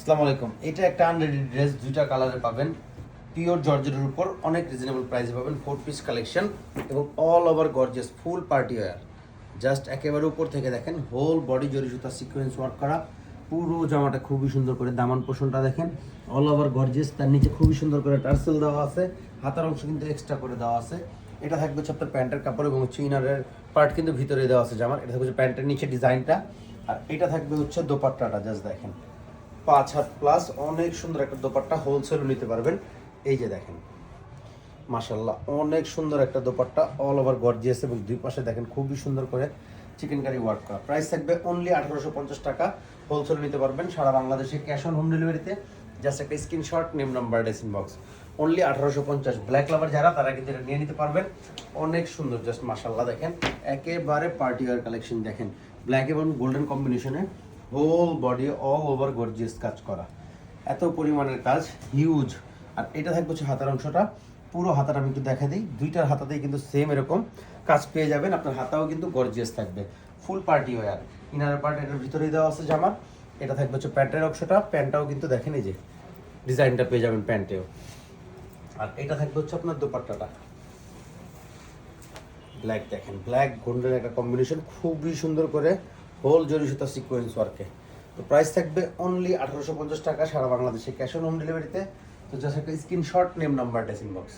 আসসালামু আলাইকুম। এটা একটা আনরেডি ড্রেস, দুইটা কালারে পাবেন, পিওর জর্জেটের উপর অনেক রিজনেবল প্রাইসে পাবেন। 4 পিস কালেকশন এবং অল ওভার গর্জিয়াস ফুল পার্টি ওয়্যার। জাস্ট একেবারে উপর থেকে দেখেন হোল বডি জরি সুতা সিকোয়েন্স ওয়ার্ক করা, পুরো জামাটা খুবই সুন্দর করে দামান পোষণটা দেখেন অল ওভার গর্জিয়াস। তার নিচে খুবই সুন্দর করে টার্সেল দেওয়া আছে, হাতার অংশ কিন্তু এক্সট্রা করে দেওয়া আছে। এটা থাকবে হচ্ছে আপনার প্যান্টের কাপড় এবং ইনারের পার্ট কিন্তু ভিতরে দেওয়া আছে জামার। এটা থাকবে হচ্ছে প্যান্টের নিচে ডিজাইনটা, আর এটা থাকবে হচ্ছে দোপাট্টাটা। জাস্ট দেখেন 5 হাত প্লাস অনেক সুন্দর একটা দোপাট্টা, হোলসেলও নিতে পারবেন। এই যে দেখেন মাশাল্লাহ অনেক সুন্দর একটা দোপাট্টা, অল ওভার গর্জিয়াস এবং দুই পাশে দেখেন খুবই সুন্দর করে চিকেন কারি ওয়ার্ক করা। প্রাইস থাকবে অনলি 1850 টাকা, হোলসেল নিতে পারবেন সারা বাংলাদেশে, ক্যাশ অন হোম ডেলিভারিতে। জাস্ট একটা screenshot, name number, dressing box, only 1850। Black লাভার যারা তারা কিন্তু এটা নিয়ে নিতে পারবেন। অনেক সুন্দর জাস্ট মাশাল্লাহ দেখেন একেবারে পার্টি ওয়্যার কালেকশন দেখেন, ব্ল্যাক এবং গোল্ডেন কম্বিনেশনে whole body all over gorgeous কাজ করা, এত পরিমাণের কাজ হিউজ। আর এটা থাকবে হচ্ছে হাতার অংশটা, পুরো হাতাটা আমি একটু দেখা দিই, দুইটার হাতাতেই কিন্তু সেম এরকম কাজ পেয়ে যাবেন। আপনার হাতাও কিন্তু গর্জিয়াস থাকবে, ফুল পার্টি ওয়্যার। ইনার পার্ট এটার ভিতরেই দেওয়া আছে জামার। এটা থাকবে হচ্ছে প্যান্টের অংশটা, প্যান্টটাও কিন্তু দেখেন এই যে ডিজাইনটা পেয়ে যাবেন প্যান্টেও। আর এটা থাকবে হচ্ছে আপনার দোপাট্টাটা, ব্ল্যাক দেখেন, ব্ল্যাক গোল্ডেন একটা কম্বিনেশন, খুবই সুন্দর করে হোল জরি সুতা সিকোয়েন্স ওয়ার্কে। তো প্রাইস থাকবে অনলি 1850 টাকা সারা বাংলাদেশে, ক্যাশ অন হোম ডেলিভারিতে। তো জাস্ট একটা screenshot, name number, dressing box.